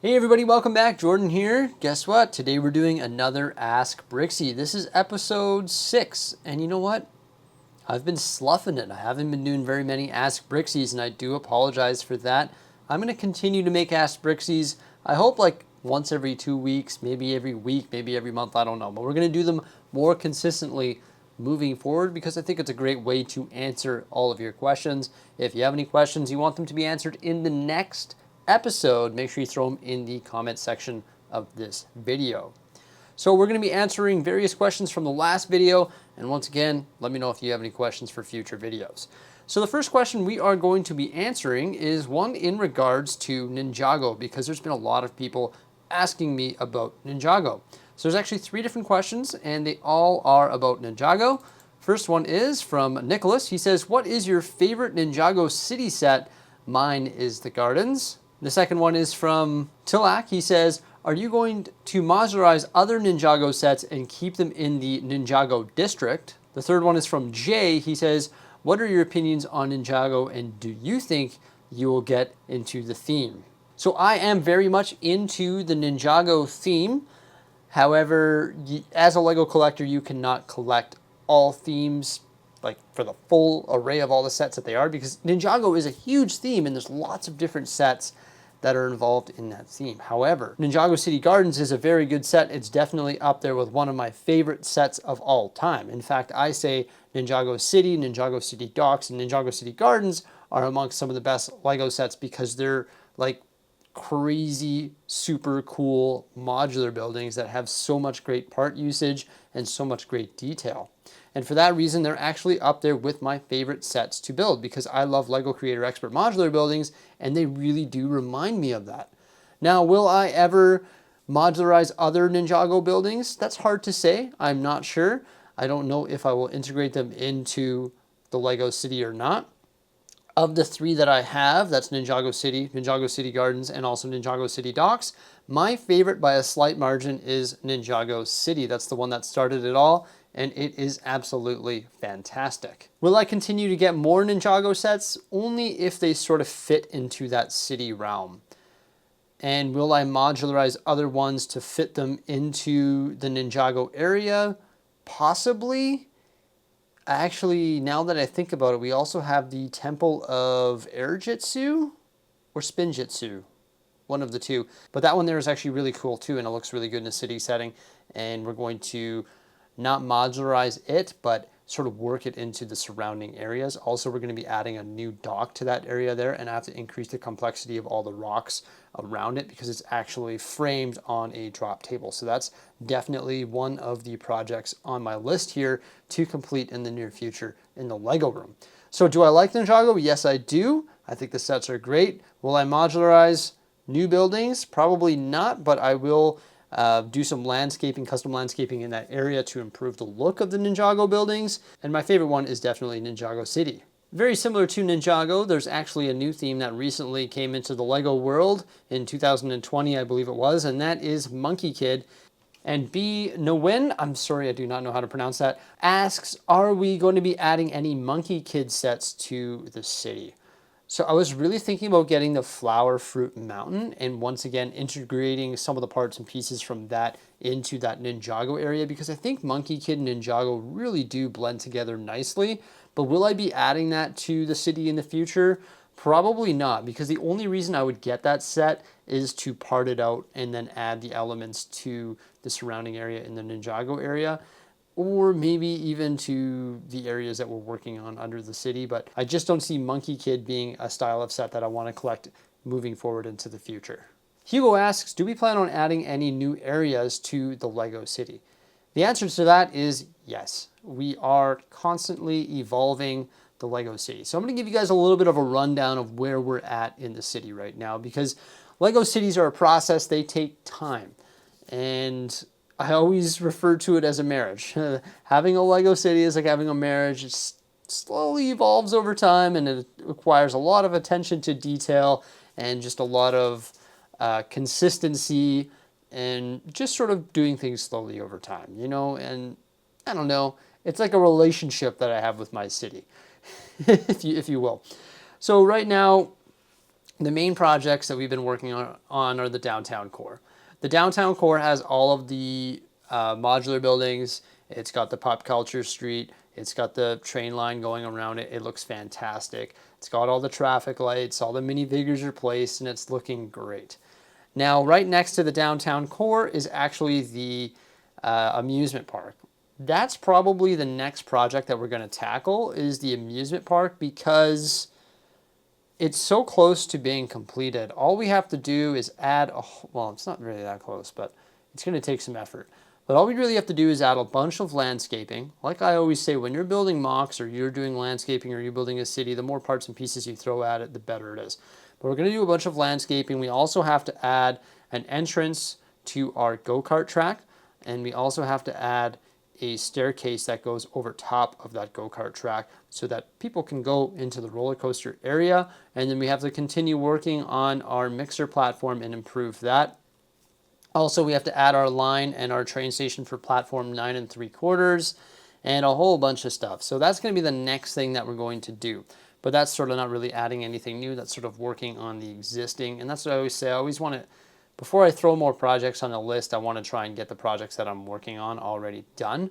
Hey everybody, welcome back. Jordan here. Guess what? Today we're doing another Ask Bricksie. This is episode 6, and you know what? I've been sloughing it. I haven't been doing very many Ask Brixies, and I do apologize for that. I'm going to continue to make Ask Brixies. I hope like once every 2 weeks, maybe every week, maybe every month, I don't know. But we're going to do them more consistently moving forward because I think it's a great way to answer all of your questions. If you have any questions you want them to be answered in the next episode, make sure you throw them in the comment section of this video. So we're going to be answering various questions from the last video, and once again, let me know if you have any questions for future videos. So the first question we are going to be answering is one in regards to Ninjago, because there's been a lot of people asking me about Ninjago. So there's actually 3 different questions, and they all are about Ninjago. First one is from Nicholas. He says, what is your favorite Ninjago city set? Mine is the gardens. The second one is from Tilak. He says, are you going to modularize other Ninjago sets and keep them in the Ninjago district? The third one is from Jay. He says, what are your opinions on Ninjago and do you think you will get into the theme? So I am very much into the Ninjago theme. However, as a Lego collector, you cannot collect all themes like for the full array of all the sets that they are, because Ninjago is a huge theme and there's lots of different sets that are involved in that theme. However, Ninjago City Gardens is a very good set. It's definitely up there with one of my favorite sets of all time. In fact, I say Ninjago City, Ninjago City Docks, and Ninjago City Gardens are amongst some of the best Lego sets because they're like crazy, super cool modular buildings that have so much great part usage and so much great detail. And for that reason, they're actually up there with my favorite sets to build because I love Lego Creator Expert modular buildings and they really do remind me of that. Now, will I ever modularize other Ninjago buildings? That's hard to say. I'm not sure. I don't know if I will integrate them into the Lego City or not. Of the 3 that I have, that's Ninjago City Gardens, and also Ninjago City Docks, my favorite by a slight margin is Ninjago City. That's the one that started it all, and it is absolutely fantastic. Will I continue to get more Ninjago sets? Only if they sort of fit into that city realm. And will I modularize other ones to fit them into the Ninjago area? Possibly. Actually, now that I think about it, we also have the Temple of Air Jitsu or Spin Jitsu, one of the two. But that one there is actually really cool too, and it looks really good in a city setting. And we're going to not modularize it, but sort of work it into the surrounding areas. Also, we're going to be adding a new dock to that area there, and I have to increase the complexity of all the rocks around it because it's actually framed on a drop table. So that's definitely one of the projects on my list here to complete in the near future in the Lego room. So do I like Ninjago? Yes, I do. I think the sets are great. Will I modularize new buildings? Probably not, but I will do some landscaping, custom landscaping in that area to improve the look of the Ninjago buildings. And my favorite one is definitely Ninjago City. Very similar to Ninjago, there's actually a new theme that recently came into the Lego world in 2020, I believe it was, and that is Monkey Kid. And B. Nguyen, I'm sorry, I do not know how to pronounce that, asks, are we going to be adding any Monkey Kid sets to the city? So I was really thinking about getting the Flower Fruit Mountain and once again integrating some of the parts and pieces from that into that Ninjago area because I think Monkey Kid and Ninjago really do blend together nicely. But will I be adding that to the city in the future? Probably not, because the only reason I would get that set is to part it out and then add the elements to the surrounding area in the Ninjago area, or maybe even to the areas that we're working on under the city. But I just don't see Monkey Kid being a style of set that I want to collect moving forward into the future. Hugo asks, do we plan on adding any new areas to the Lego City? The answer to that is yes. We are constantly evolving the Lego City. So I'm going to give you guys a little bit of a rundown of where we're at in the city right now, because Lego cities are a process. They take time. And I always refer to it as a marriage. Having a Lego city is like having a marriage. It slowly evolves over time and it requires a lot of attention to detail and just a lot of consistency and just sort of doing things slowly over time, you know? And I don't know, it's like a relationship that I have with my city, if you will. So right now, The main projects that we've been working on are the downtown core. The downtown core has all of the modular buildings. It's got the pop culture street. It's got the train line going around it. It looks fantastic. It's got all the traffic lights, all the minifigures are placed, and it's looking great. Now, right next to the downtown core is actually the amusement park. That's probably the next project that we're going to tackle is the amusement park, because it's so close to being completed. All we have to do is add well, it's not really that close, but it's going to take some effort. But all we really have to do is add a bunch of landscaping. Like I always say, when you're building mocks or you're doing landscaping or you're building a city, the more parts and pieces you throw at it, the better it is. But we're going to do a bunch of landscaping. We also have to add an entrance to our go-kart track, and we also have to add a staircase that goes over top of that go-kart track so that people can go into the roller coaster area. And then we have to continue working on our mixer platform and improve that. Also, we have to add our line and our train station for platform 9 3/4 and a whole bunch of stuff. So that's going to be the next thing that we're going to do. But that's sort of not really adding anything new. That's sort of working on the existing. And that's what I always say. I always want to, before I throw more projects on the list, I want to try and get the projects that I'm working on already done.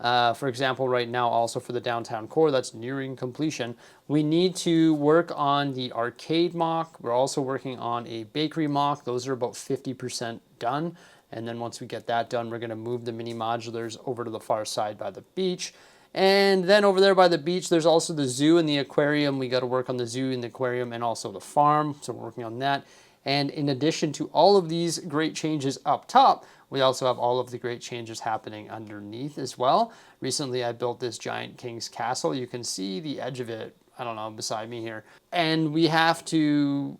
For example, right now, also for the downtown core, that's nearing completion. We need to work on the arcade mock. We're also working on a bakery mock. Those are about 50% done. And then once we get that done, we're going to move the mini modulars over to the far side by the beach. And then over there by the beach, there's also the zoo and the aquarium. We got to work on the zoo and the aquarium and also the farm. So we're working on that. And in addition to all of these great changes up top, we also have all of the great changes happening underneath as well. Recently, I built this giant king's castle. You can see the edge of it, I don't know, beside me here. And we have to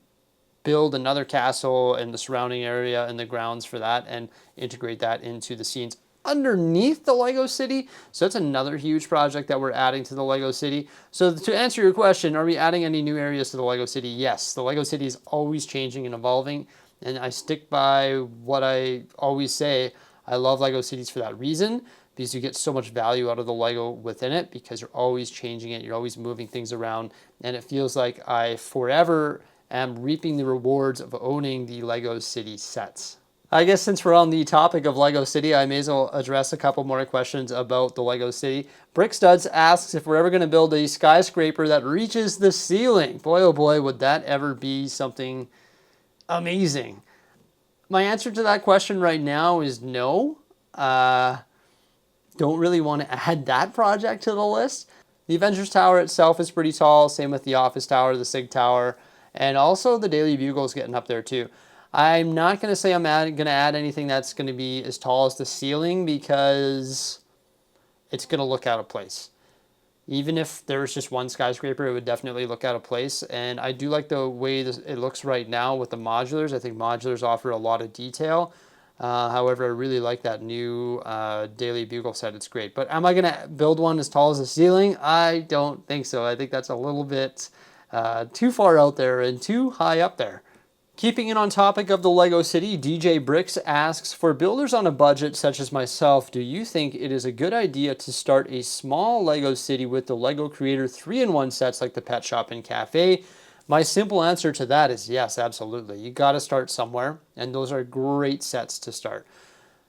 build another castle in the surrounding area and the grounds for that and integrate that into the scenes underneath the Lego City. So that's another huge project that we're adding to the Lego City. So to answer your question, are we adding any new areas to the Lego City? Yes, the Lego City is always changing and evolving, and I stick by what I always say. I love Lego Cities for that reason, because you get so much value out of the Lego within it, because you're always changing it, you're always moving things around, and it feels like I forever am reaping the rewards of owning the Lego City sets. I guess since we're on the topic of Lego City, I may as well address a couple more questions about the Lego City. Brickstuds asks if we're ever going to build a skyscraper that reaches the ceiling. Boy, oh boy, would that ever be something amazing. My answer to that question right now is no. Don't really want to add that project to the list. The Avengers Tower itself is pretty tall. Same with the Office Tower, the SIG Tower, and also the Daily Bugle is getting up there too. I'm not going to say I'm going to add anything that's going to be as tall as the ceiling, because it's going to look out of place. Even if there was just one skyscraper, it would definitely look out of place. And I do like the way it looks right now with the modulars. I think modulars offer a lot of detail. However, I really like that new Daily Bugle set. It's great. But am I going to build one as tall as the ceiling? I don't think so. I think that's a little bit too far out there and too high up there. Keeping it on topic of the Lego City, DJ Bricks asks, for builders on a budget such as myself, do you think it is a good idea to start a small Lego City with the Lego Creator 3-in-1 sets like the Pet Shop and Cafe? My simple answer to that is yes, absolutely. You got to start somewhere, and those are great sets to start.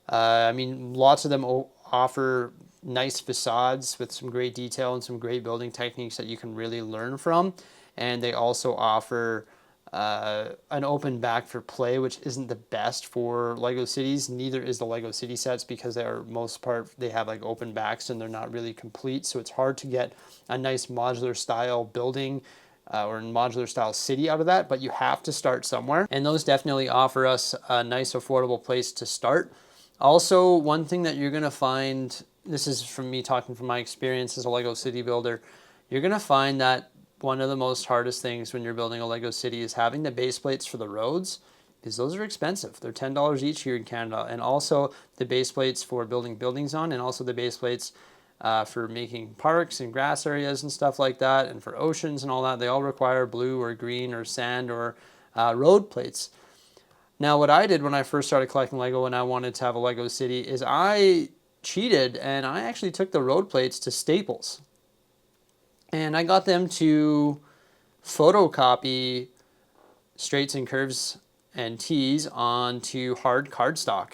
I mean, lots of them offer nice facades with some great detail and some great building techniques that you can really learn from. And they also offer an open back for play, which isn't the best for Lego Cities. Neither is the Lego City sets, because they are most part, they have like open backs and they're not really complete. So it's hard to get a nice modular style building or modular style city out of that, but you have to start somewhere. And those definitely offer us a nice affordable place to start. Also, one thing that you're going to find, this is from me talking from my experience as a Lego City builder, you're going to find that one of the most hardest things when you're building a Lego City is having the base plates for the roads, because those are expensive. They're $10 each here in Canada. And also the base plates for building buildings on, and also the base plates for making parks and grass areas and stuff like that, and for oceans and all that. They all require blue or green or sand or road plates. Now, what I did when I first started collecting Lego and I wanted to have a Lego City is I cheated, and I actually took the road plates to Staples. And I got them to photocopy straights and curves and tees onto hard cardstock.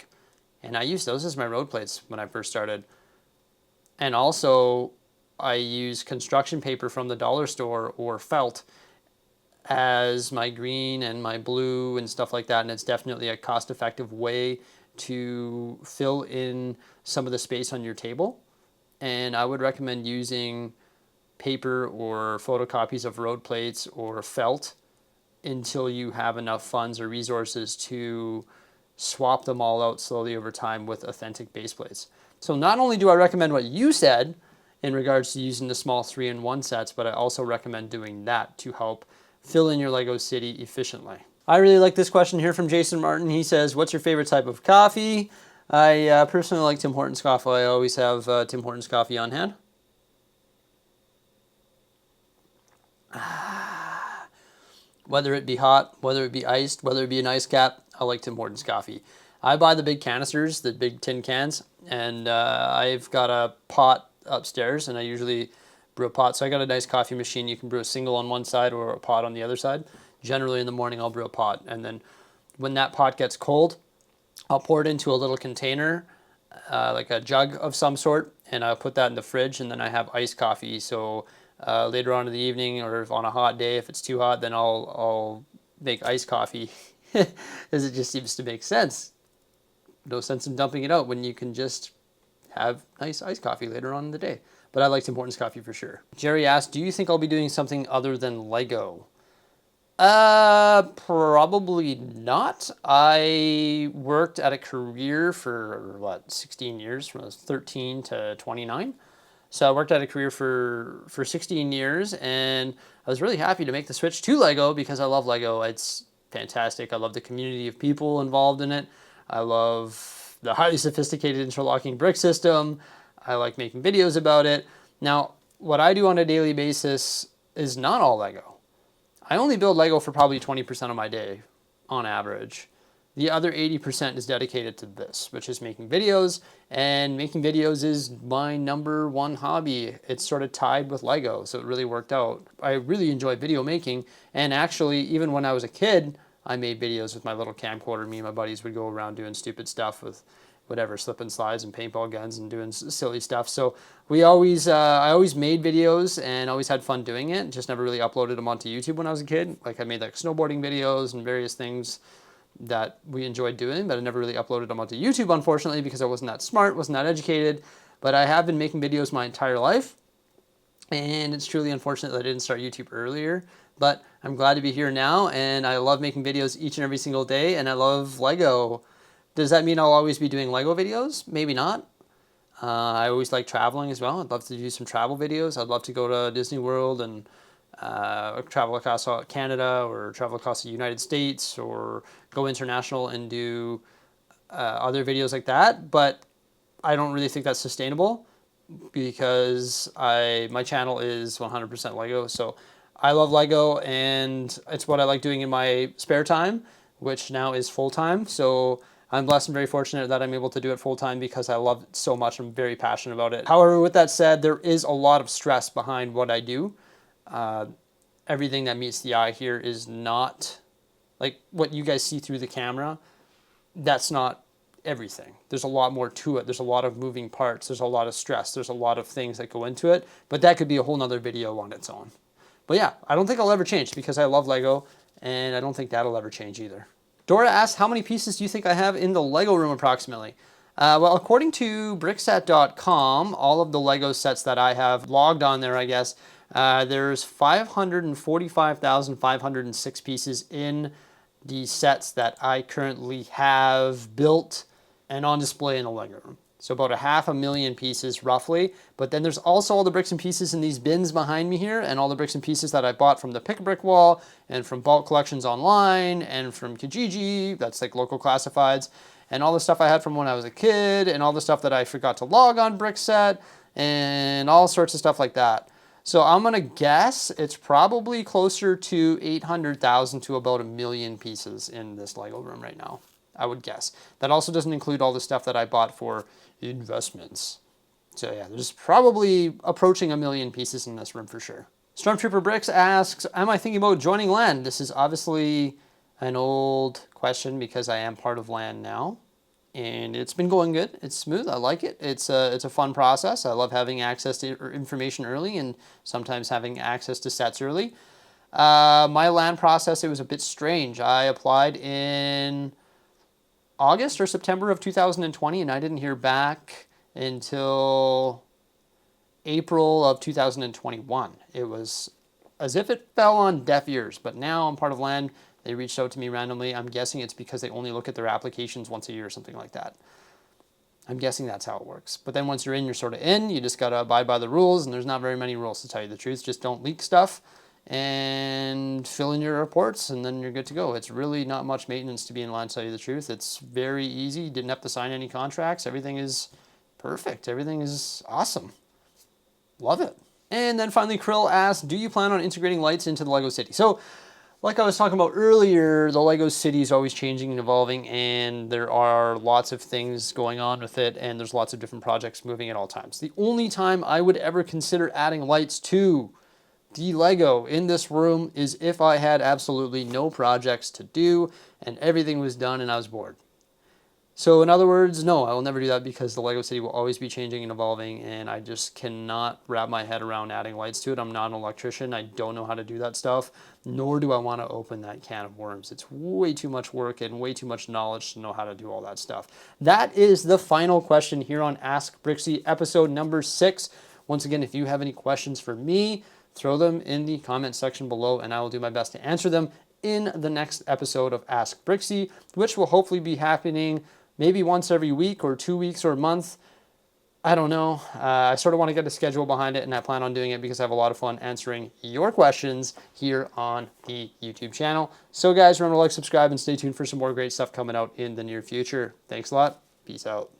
And I used those as my road plates when I first started. And also, I use construction paper from the dollar store or felt as my green and my blue and stuff like that. And it's definitely a cost-effective way to fill in some of the space on your table. And I would recommend using paper or photocopies of road plates or felt until you have enough funds or resources to swap them all out slowly over time with authentic base plates. So not only do I recommend what you said in regards to using the small 3-in-1 sets, but I also recommend doing that to help fill in your Lego city efficiently. I really like this question here from Jason Martin. He says, what's your favorite type of coffee? I personally like Tim Hortons coffee. I always have Tim Hortons coffee on hand. Whether it be hot, whether it be iced, whether it be an ice cap, I like Tim Hortons coffee. I buy the big canisters, the big tin cans, and I've got a pot upstairs, and I usually brew a pot. So I got a nice coffee machine. You can brew a single on one side or a pot on the other side. Generally in the morning, I'll brew a pot. And then when that pot gets cold, I'll pour it into a little container, like a jug of some sort, and I'll put that in the fridge, and then I have iced coffee. So later on in the evening, or if on a hot day, if it's too hot, then I'll make iced coffee, because it just seems to make sense. No sense in dumping it out when you can just have nice iced coffee later on in the day. But I like Tim Hortons coffee for sure. Jerry asked, do you think I'll be doing something other than Lego? Probably not. I worked at a career for 16 years, from I was 13 to 29. So I worked at a career for 16 years, and I was really happy to make the switch to Lego because I love Lego. It's fantastic. I love the community of people involved in it. I love the highly sophisticated interlocking brick system. I like making videos about it. Now, what I do on a daily basis is not all Lego. I only build Lego for probably 20% of my day on average. The other 80% is dedicated to this, which is making videos, and making videos is my number one hobby. It's sort of tied with Lego, so it really worked out. I really enjoy video making, and actually, even when I was a kid, I made videos with my little camcorder. Me and my buddies would go around doing stupid stuff with whatever, slip and slides and paintball guns and doing silly stuff. So I always made videos and always had fun doing it. Just never really uploaded them onto YouTube when I was a kid. Like I made like snowboarding videos and various things that we enjoyed doing, but I never really uploaded them onto YouTube, unfortunately, because I wasn't that smart, wasn't that educated. But I have been making videos my entire life, and it's truly unfortunate that I didn't start YouTube earlier. But I'm glad to be here now, and I love making videos each and every single day, and I love Lego. Does that mean I'll always be doing Lego videos? Maybe not. I always like traveling as well. I'd love to do some travel videos. I'd love to go to Disney World and travel across Canada, or travel across the United States, or go international and do other videos like that. But I don't really think that's sustainable because my channel is 100% Lego. So I love Lego, and it's what I like doing in my spare time, which now is full-time. So I'm blessed and very fortunate that I'm able to do it full-time because I love it so much. I'm very passionate about it. However, with that said, there is a lot of stress behind what I do. Everything that meets the eye here is not like what you guys see through the camera. That's not everything. There's a lot more to it. There's a lot of moving parts. There's a lot of stress. There's a lot of things that go into it, but that could be a whole nother video on its own. But yeah, I don't think I'll ever change because I love Lego, and I don't think that'll ever change either. Dora asks, how many pieces do you think I have in the Lego room approximately? Well, according to brickset.com, all of the Lego sets that I have logged on there, I guess, there's 545,506 pieces in the sets that I currently have built and on display in the Lego room. So about 500,000 pieces roughly. But then there's also all the bricks and pieces in these bins behind me here, and all the bricks and pieces that I bought from the Pick a Brick Wall and from Bulk Collections Online and from Kijiji, that's like local classifieds, and all the stuff I had from when I was a kid, and all the stuff that I forgot to log on Brickset, and all sorts of stuff like that. So I'm gonna guess it's probably closer to 800,000 to about 1,000,000 pieces in this Lego room right now, I would guess. That also doesn't include all the stuff that I bought for investments. So yeah, there's probably approaching 1,000,000 pieces in this room for sure. Stormtrooper Bricks asks, am I thinking about joining LAN? This is obviously an old question because I am part of land now. And it's been going good. It's smooth. I like it. It's a fun process. I love having access to information early and sometimes having access to sets early. My land process, it was a bit strange. I applied in August or September of 2020, and I didn't hear back until April of 2021. It was as if it fell on deaf ears, but now I'm part of land. They reached out to me randomly. I'm guessing it's because they only look at their applications once a year or something like that. I'm guessing that's how it works. But then once you're in, you're sort of in. You just got to abide by the rules, and there's not very many rules to tell you the truth. Just don't leak stuff and fill in your reports, and then you're good to go. It's really not much maintenance to be in line, to tell you the truth. It's very easy. You didn't have to sign any contracts. Everything is perfect. Everything is awesome. Love it. And then finally, Krill asked, do you plan on integrating lights into the Lego City? So, like I was talking about earlier, the Lego City is always changing and evolving, and there are lots of things going on with it, and there's lots of different projects moving at all times. The only time I would ever consider adding lights to the Lego in this room is if I had absolutely no projects to do and everything was done and I was bored. So in other words, no, I will never do that because the Lego City will always be changing and evolving, and I just cannot wrap my head around adding lights to it. I'm not an electrician. I don't know how to do that stuff, nor do I want to open that can of worms. It's way too much work and way too much knowledge to know how to do all that stuff. That is the final question here on Ask Bricksie, episode number 6. Once again, if you have any questions for me, throw them in the comment section below, and I will do my best to answer them in the next episode of Ask Bricksie, which will hopefully be happening maybe once every week or 2 weeks or a month. I don't know. I sort of want to get a schedule behind it, and I plan on doing it because I have a lot of fun answering your questions here on the YouTube channel. So guys, remember to like, subscribe, and stay tuned for some more great stuff coming out in the near future. Thanks a lot. Peace out.